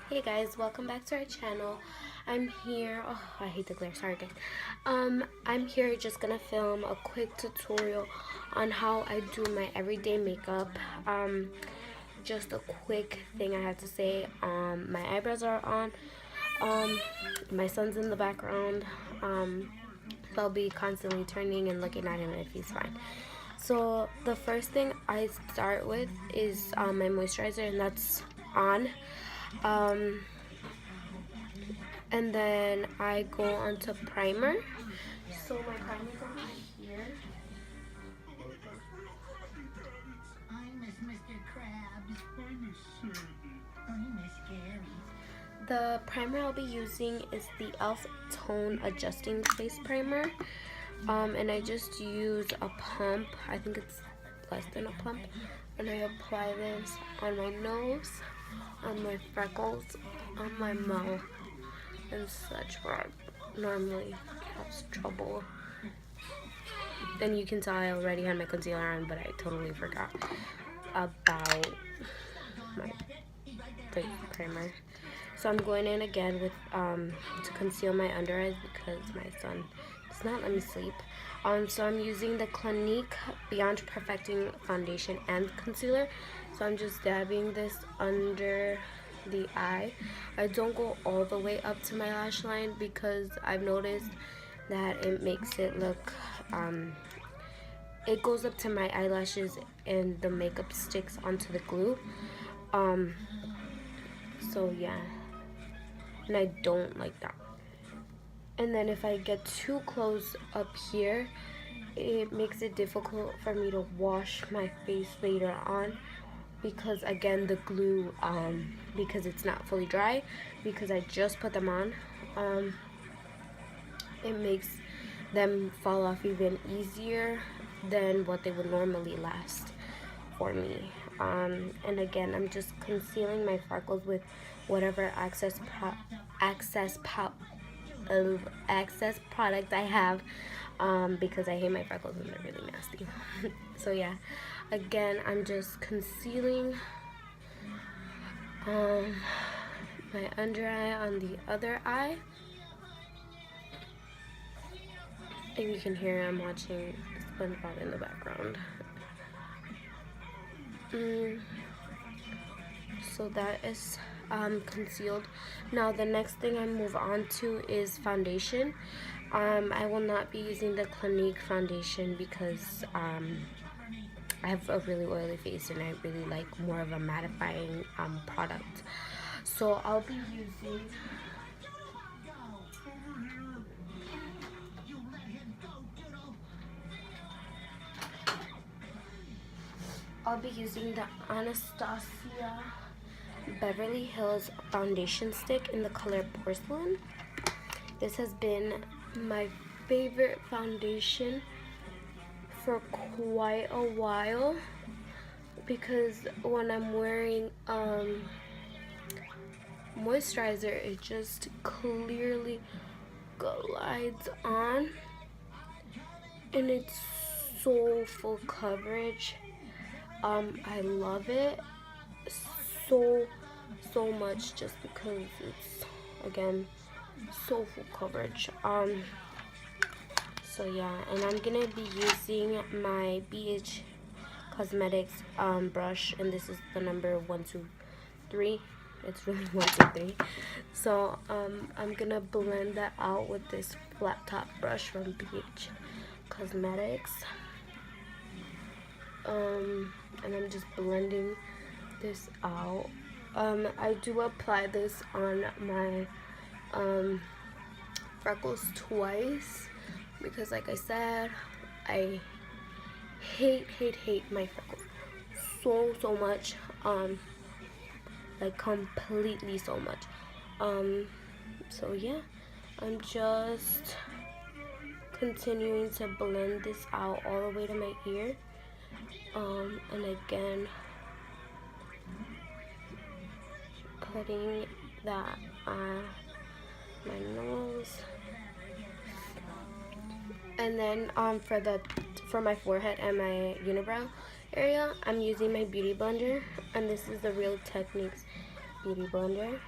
Hey guys, welcome back to our channel. I'm here. Oh, I hate the glare. Sorry guys. I'm here just gonna film a quick tutorial on how I do my everyday makeup. Just a quick thing I have to say. My eyebrows are on. My son's in the background. So I'll be constantly turning and looking at him if he's fine. So the first thing I start with is my moisturizer, and that's on. And then I go on to primer. So my primer's over here. I'm Mr. Krabs. I'm Miss Sandy. I'm Miss Gary. The primer I'll be using is the e.l.f. Tone Adjusting Face Primer. And I just use a pump. I think it's less than a pump. And I apply this on my nose, on my freckles, on my mouth, and such, where I normally have trouble. And you can tell I already had my concealer on, but I totally forgot about my face primer. So I'm going in again with to conceal my under eyes because my son does not let me sleep. So I'm using the Clinique Beyond Perfecting Foundation and Concealer. So I'm just dabbing this under the eye. I don't go all the way up to my lash line because I've noticed that it makes it look it goes up to my eyelashes and the makeup sticks onto the glue. So yeah, and I don't like that. And then if I get too close up here, it makes it difficult for me to wash my face later on because again the glue, because it's not fully dry, because I just put them on, it makes them fall off even easier than what they would normally last for me. And again, I'm just concealing my freckles with whatever excess product I have, because I hate my freckles and they're really nasty. So yeah, again, I'm just concealing my under eye on the other eye. And you can hear I'm watching SpongeBob in the background. So that is concealed. Now the next thing I move on to is foundation. I will not be using the Clinique foundation because I have a really oily face and I really like more of a mattifying product. So I'll be using the Anastasia Beverly Hills foundation stick in the color Porcelain. This has been my favorite foundation for quite a while because when I'm wearing moisturizer, it just clearly glides on and it's so full coverage. I love it so much just because it's, again, so full coverage. So yeah, and I'm gonna be using my BH Cosmetics brush, and this is the number 123. It's really 123. So I'm gonna blend that out with this flat top brush from BH Cosmetics. And I'm just blending this out. I do apply this on my freckles twice because, like I said, I hate my freckles so much, like completely so much. So yeah, I'm just continuing to blend this out all the way to my ear. And again, putting that on my nose, and then for my forehead and my unibrow area, I'm using my beauty blender, and this is the Real Techniques beauty blender.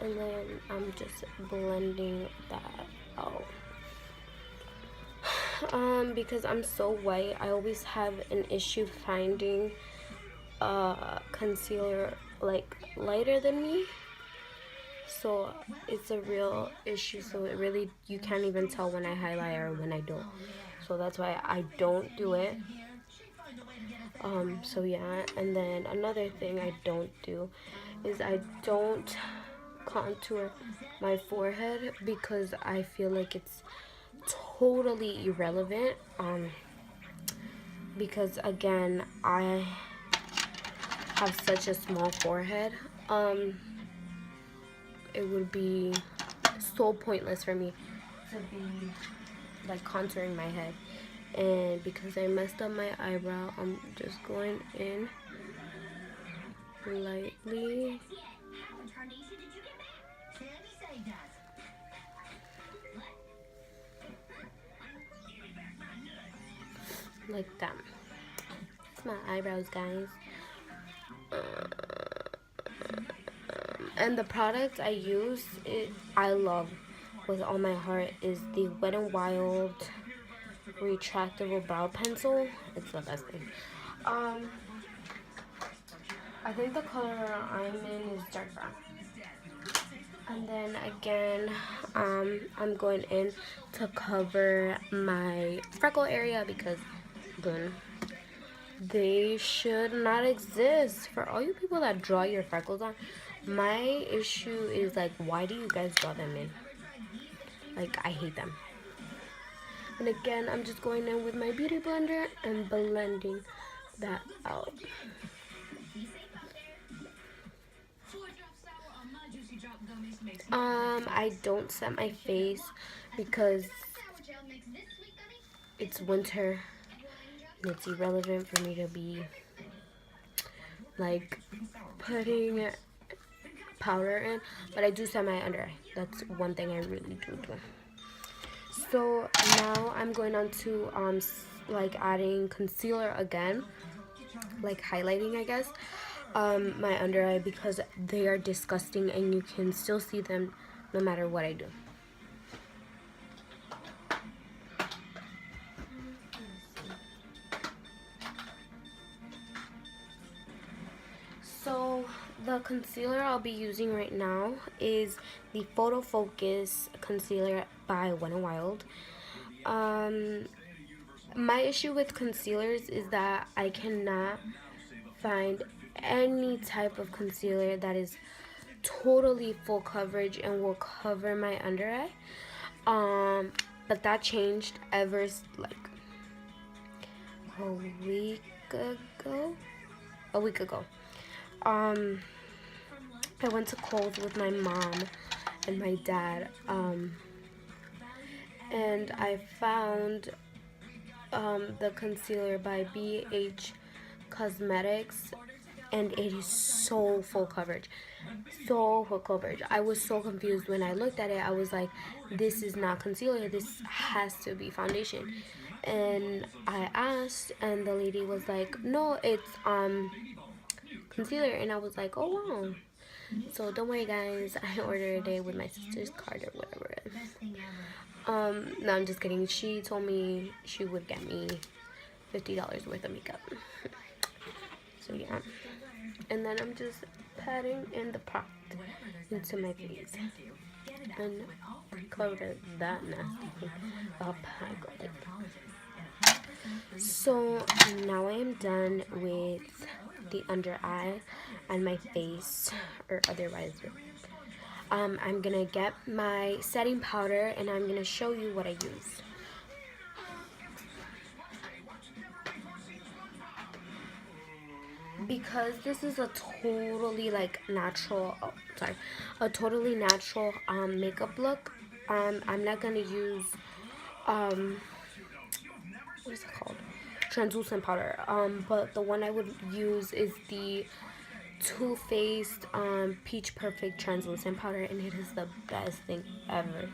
And then I'm just blending that out. Because I'm so white, I always have an issue finding concealer like lighter than me. So it's a real issue. So it really, you can't even tell when I highlight or when I don't. So that's why I don't do it. So yeah, and then another thing I don't do is I don't contour my forehead because I feel like it's totally irrelevant. Because again, I have such a small forehead. It would be so pointless for me to be like contouring my head. And because I messed up my eyebrow, I'm just going in lightly. Like that. That's my eyebrows, guys. And the product I use, I love with all my heart, is the Wet n Wild retractable brow pencil. It's the best thing. I think the color I'm in is dark brown. And then again, I'm going in to cover my freckle area because, boom, they should not exist. For all you people that draw your freckles on, my issue is like, why do you guys draw them in? Like, I hate them. And again, I'm just going in with my beauty blender and blending that out. I don't set my face because it's winter and it's irrelevant for me to be like putting powder in, but I do set my under eye. That's one thing I really do. So now I'm going on to like adding concealer again, like highlighting, I guess, my under eye, because they are disgusting and you can still see them no matter what I do. So the concealer I'll be using right now is the Photo Focus concealer by Wet n Wild. My issue with concealers is that I cannot find any type of concealer that is totally full coverage and will cover my under eye. But that changed ever like a week ago. I went to Kohl's with my mom and my dad, and I found the concealer by BH Cosmetics, and it is so full coverage. I was so confused when I looked at it. I was like, this is not concealer, this has to be foundation. And I asked, and the lady was like, no, it's concealer. And I was like, oh wow. So don't worry, guys, I ordered it with my sister's card or whatever. No, I'm just kidding. She told me she would get me $50 worth of makeup. So yeah, and then I'm just patting in the product into my face and cover that nasty up. So now I am done with the under eye and my face, or otherwise. I'm gonna get my setting powder and I'm gonna show you what I use. Because this is a totally like natural, a totally natural makeup look, I'm not gonna use what is it called, translucent powder, but the one I would use is the Too Faced Peach Perfect translucent powder, and it is the best thing ever.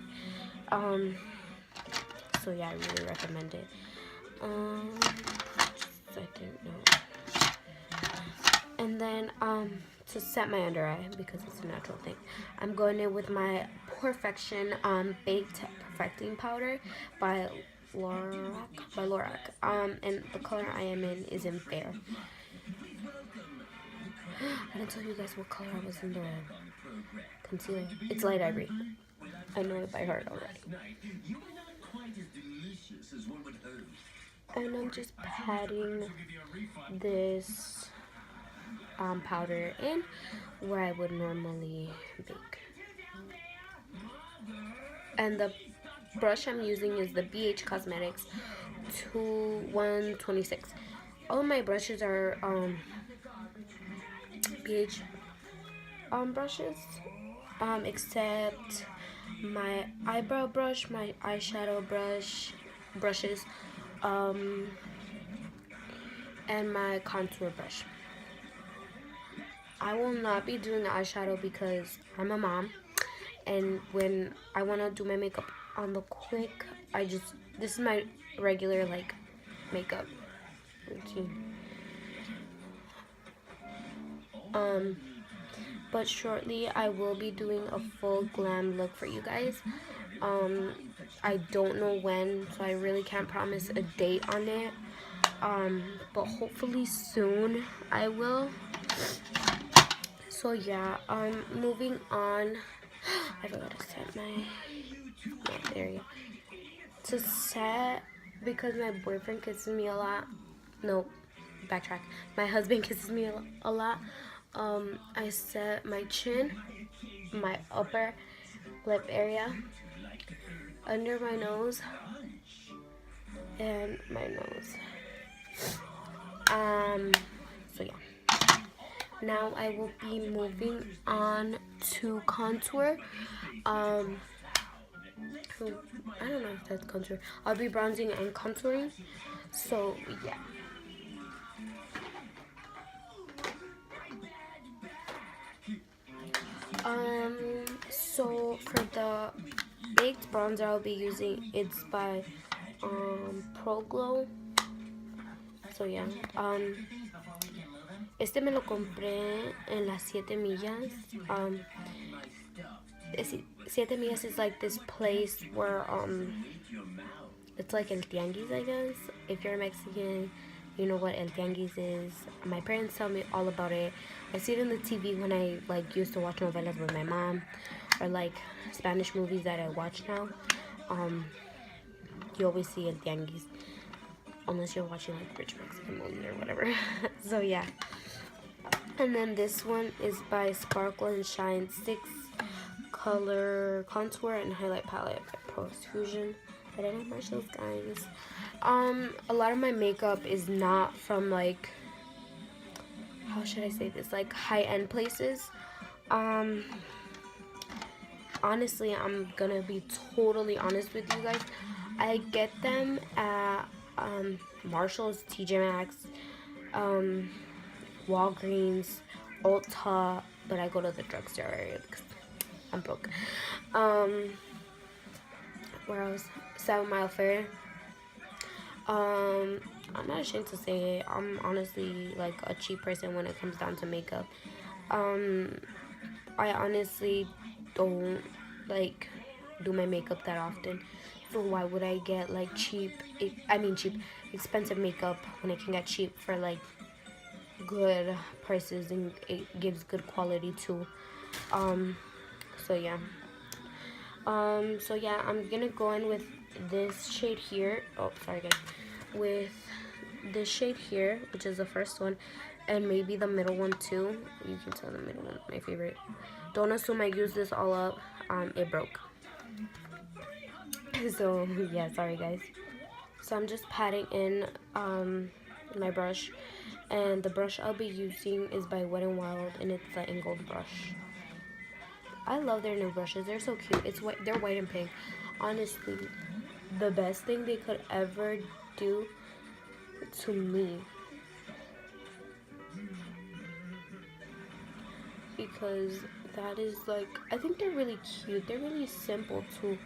So yeah, I really recommend it. Just a second, no. And then to set my under eye because it's a natural thing. I'm going in with my Perfection Baked Perfecting Powder by Lorac. And the color I am in is in Fair. I didn't tell you guys what color I was in the concealer. It's light ivory. I know it by heart already. And I'm just patting this powder in where I would normally bake. And the brush I'm using is the BH Cosmetics 126. All of my brushes are BH brushes, except my eyebrow brush, my eyeshadow brushes, and my contour brush. I will not be doing eyeshadow because I'm a mom, and when I want to do my makeup on the quick, this is my regular like makeup routine. But shortly I will be doing a full glam look for you guys. I don't know when, so I really can't promise a date on it. But hopefully soon I will. So yeah, moving on. I forgot to set my area. To set, because my boyfriend kisses me a lot. No, backtrack. My husband kisses me a lot. I set my chin, my upper lip area, under my nose, and my nose. So yeah. Now I will be moving on to contour. I don't know if that's contour. I'll be bronzing and contouring. So yeah. So for the baked bronzer I'll be using, it's by Pro Glow. So yeah. Este me lo compré en las 7 millas. 7 millas is like this place where it's like El Tianguis, I guess. If you're Mexican, you know what El Tianguis is. My parents tell me all about it. I see it in the TV when I like used to watch novelas with my mom, or like Spanish movies that I watch now. You always see El Tianguis, unless you're watching like rich Mexican movies or whatever. So yeah. And then this one is by Sparkle and Shine 6 color contour and highlight palette by Post Fusion. I didn't have my shows, guys. A lot of my makeup is not from like, how should I say this, like high-end places. Honestly, I'm gonna be totally honest with you guys. I get them at Marshalls, TJ Maxx, Walgreens, Ulta, but I go to the drugstore area because I'm broke. Where else? 7 Mile Fair. I'm not ashamed to say it. I'm honestly like a cheap person when it comes down to makeup. I honestly don't like do my makeup that often. So why would I get like expensive makeup when I can get cheap for like good prices, and it gives good quality too. So yeah. I'm gonna go in with this shade here. Oh, sorry guys. With this shade here, which is the first one, and maybe the middle one too. You can tell the middle one my favorite. Don't assume I used this all up. It broke. So yeah, sorry guys. So I'm just patting in my brush, and the brush I'll be using is by Wet n Wild, and it's the Ingold brush. I love their new brushes. They're so cute. It's white. They're white and pink. Honestly, the best thing they could ever do to me, because that is like, I think they're really cute. They're really simple too.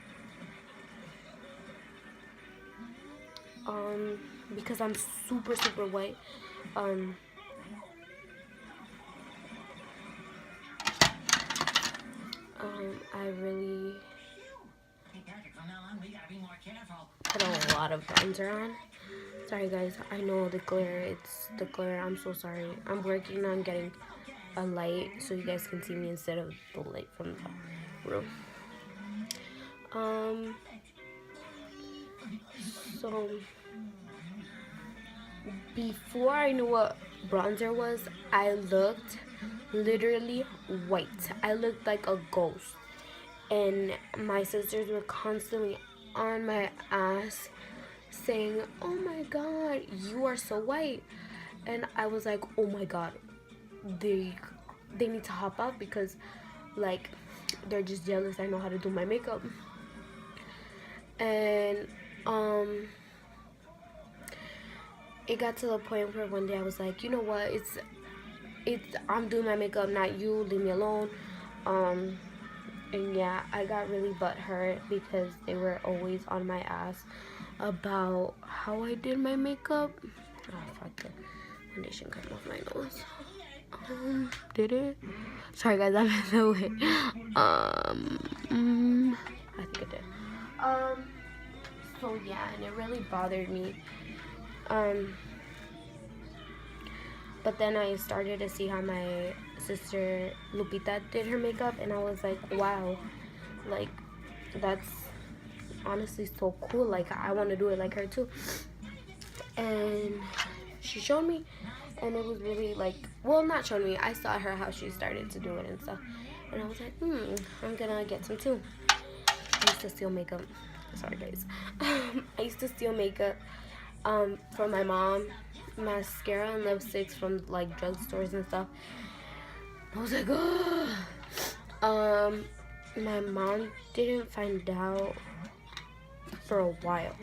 Because I'm super white. I really Hey, Patrick, from now on, we gotta be more careful. put a lot of bronzer on. Sorry guys, I know the glare, it's the glare, I'm so sorry. I'm working on getting a light so you guys can see me instead of the light from the room. So before I knew what bronzer was, I looked literally white. I looked like a ghost. And my sisters were constantly on my ass saying, "Oh my god, you are so white." And I was like, "Oh my god, they need to hop out because like they're just jealous I know how to do my makeup." And it got to the point where one day I was like, you know what, it's I'm doing my makeup, not you, leave me alone. And yeah, I got really butthurt because they were always on my ass about how I did my makeup. Oh fuck, the foundation came off my nose. Did it? Sorry guys, I'm in the way. I think it did. So yeah, and it really bothered me. But then I started to see how my sister Lupita did her makeup, and I was like, wow, like that's honestly so cool. Like I want to do it like her too. And she showed me, and it was really like, well, not showed me. I saw her how she started to do it and stuff, and I was like, I'm gonna get some too. I used to steal makeup. Sorry guys. I used to steal makeup from my mom, mascara and lipsticks from like drugstores and stuff. I was like, oh. My mom didn't find out for a while,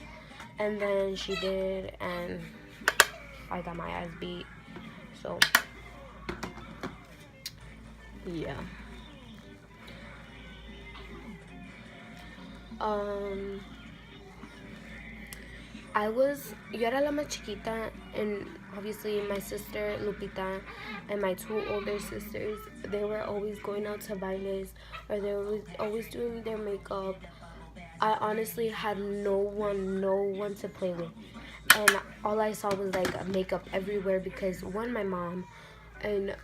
and then she did, and I got my ass beat. So yeah. Yo era la más chiquita, and obviously my sister Lupita and my two older sisters, they were always going out to bailes, or they were always doing their makeup. I honestly had no one to play with, and all I saw was like makeup everywhere because one, my mom, and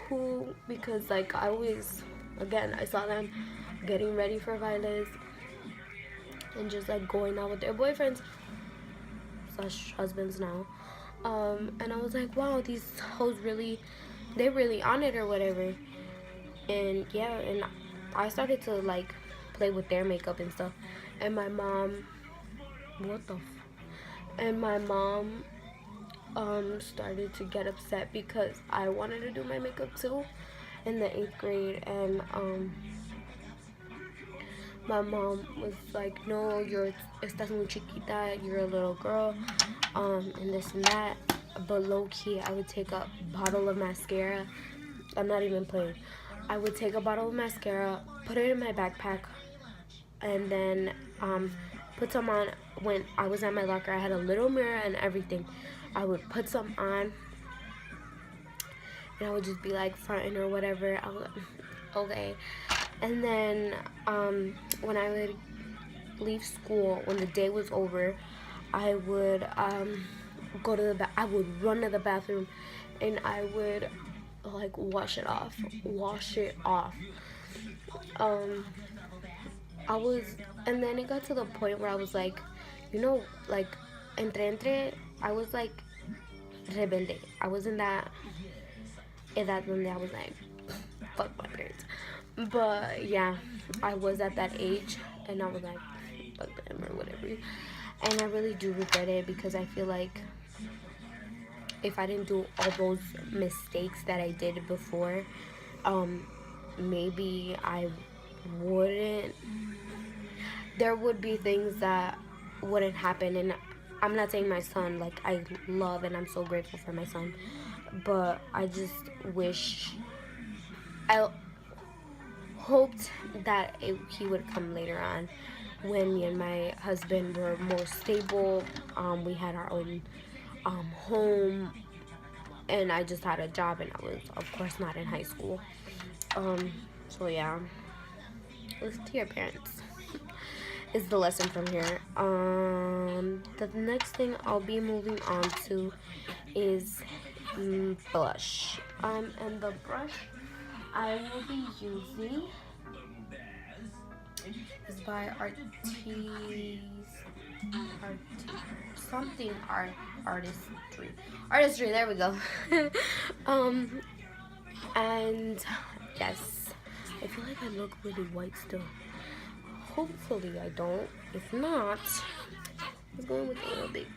two, because like I saw them getting ready for bailes and just like going out with their boyfriends / husbands now. And I was like, wow, these hoes they really on it or whatever. And yeah, and I started to like play with their makeup and stuff. And my mom, and my mom started to get upset because I wanted to do my makeup too in the 8th grade. And my mom was like, no, estás muy chiquita, you're a little girl, and this and that. But low key, I would take a bottle of mascara. I'm not even playing. I would take a bottle of mascara, put it in my backpack, and then put some on. When I was at my locker, I had a little mirror and everything. I would put some on, and I would just be like fronting or whatever. I was okay. And then when I would leave school, when the day was over, I would go to I would run to the bathroom, and I would like wash it off. And then it got to the point where I was like, like entre, I was like rebelde. I was in that edad donde I was like, fuck my parents. But yeah, I was at that age, and I was like, fuck them or whatever. And I really do regret it because I feel like if I didn't do all those mistakes that I did before, maybe I wouldn't. There would be things that wouldn't happen. And I'm not saying my son, like, I love and I'm so grateful for my son, but I just wish, I hoped that he would come later on when me and my husband were more stable. We had our own home, and I just had a job, and I was of course not in high school. So yeah, Listen to your parents. Is the lesson from here. The next thing I'll be moving on to is blush. And the brush I will be using is by Artistry. There we go. And yes, I feel like I look really white still. Hopefully I don't. If not, I was going with a little bit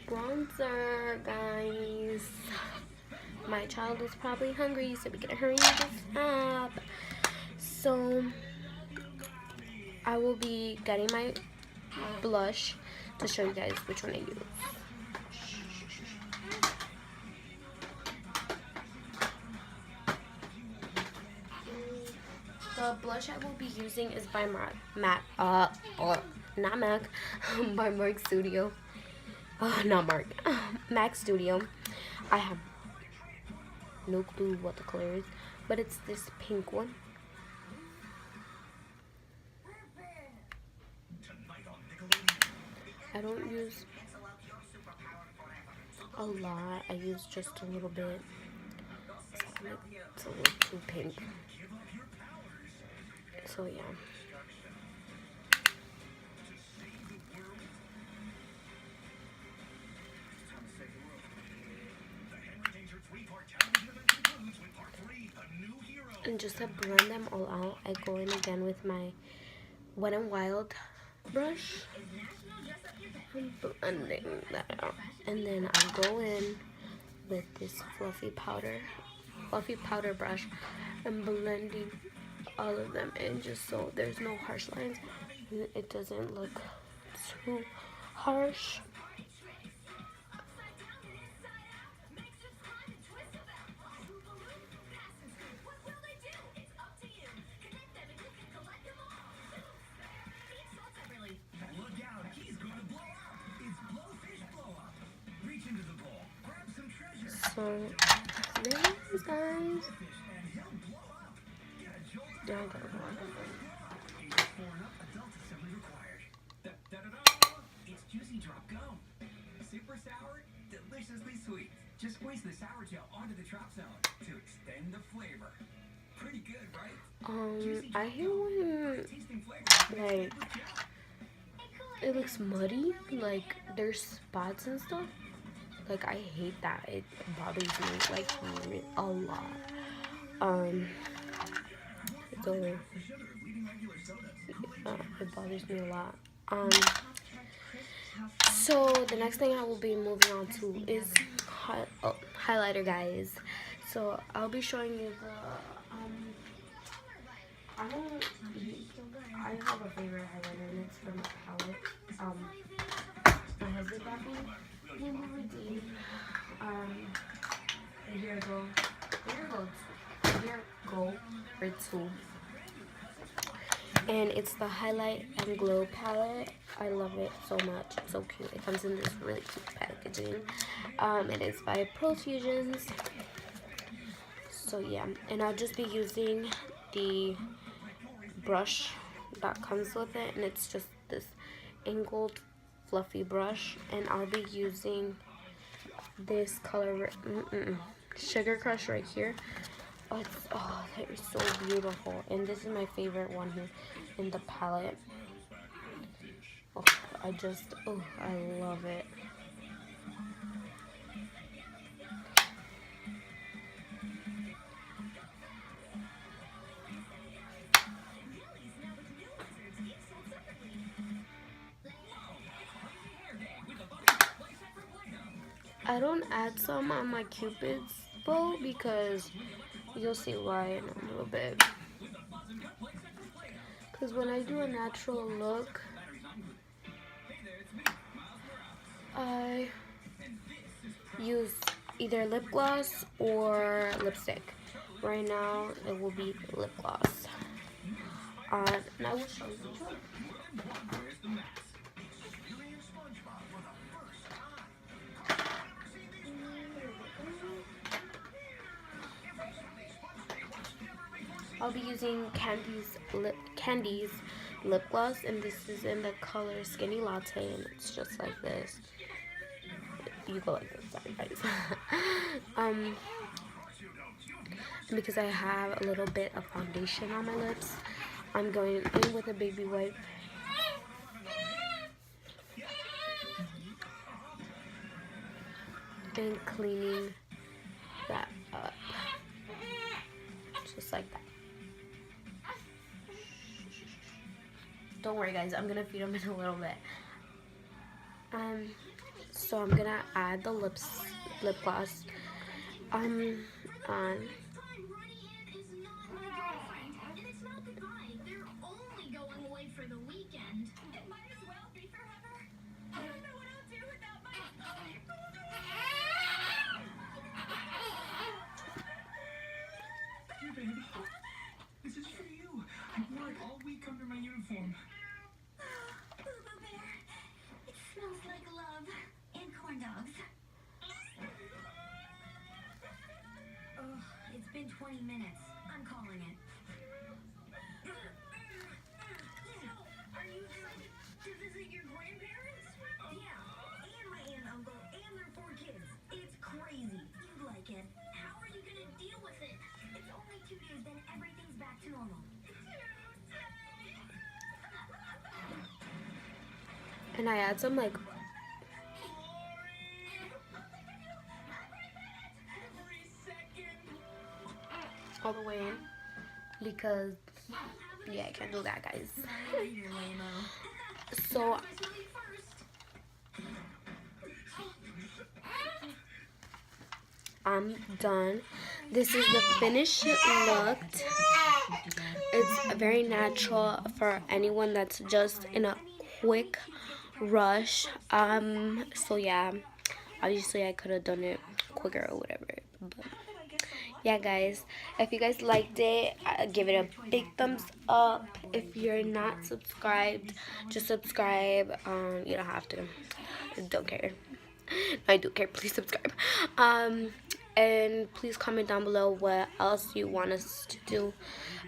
bronzer, guys. My child is probably hungry, so we gotta hurry this up. So I will be getting my blush to show you guys which one I use. The blush I will be using is by by Mark Studio. Not Mark. MAC Studio. I have no clue what the color is, but it's this pink one. I don't use a lot. I use just a little bit. It's a little too pink. So yeah. And just to blend them all out, I go in again with my Wet n Wild brush. I'm blending that out. And then I go in with this fluffy powder brush and blending all of them in just so there's no harsh lines and it doesn't look too harsh. So there it is, guys. It's Juicy Drop Gum. Super sour, deliciously sweet. Just squeeze the sour gel onto the drop zone to extend the flavor. Pretty good, right? I hate when like it looks muddy, like there's spots and stuff. Like I hate that. It bothers me like a lot. So it bothers me a lot. So the next thing I will be moving on to is highlighter, guys. So I'll be showing you the I have a favorite highlighter and it's from the palette. My husband got me Redeem. A year ago or two. And it's the Highlight and Glow palette. I love it so much. It's so cute. It comes in this really cute packaging. And it's by Profusions. So yeah, and I'll just be using the brush that comes with it, and it's just this angled fluffy brush, and I'll be using this color Sugar Crush right here. That is so beautiful, and this is my favorite one here in the palette. I love it. I don't add some on my Cupid's bow because you'll see why in a little bit. Because when I do a natural look, I use either lip gloss or lipstick. Right now, it will be lip gloss. And I will show you which one. I'll be using Candy's lip gloss, and this is in the color Skinny Latte, and it's just like this. You go like this, sorry guys. Because I have a little bit of foundation on my lips, I'm going in with a baby wipe. And cleaning that up. Just like that. Don't worry guys, I'm gonna feed them in a little bit. So I'm gonna add the lip gloss on. Here, baby. This is for you. I wore it all week under my uniform. Boo-Boo Bear. It smells like love and corn dogs. Ugh, it's been 20 minutes. I'm calling it. Are you excited to visit your grandparents? Yeah, and my aunt and uncle and their 4 kids. It's crazy. You'd like it. How are you gonna deal with it? It's only 2 days, then everything's back to normal. And I add some like all the way in, because yeah, I can't do that guys. So I'm done. This is the finished look. It's very natural for anyone that's just in a quick rush. So yeah, obviously I could have done it quicker or whatever, but yeah guys, if you guys liked it, give it a big thumbs up. If you're not subscribed, just subscribe. You don't have to. I don't care. I do care. Please subscribe. And please comment down below what else you want us to do.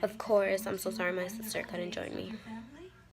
Of course, I'm so sorry my sister couldn't join me.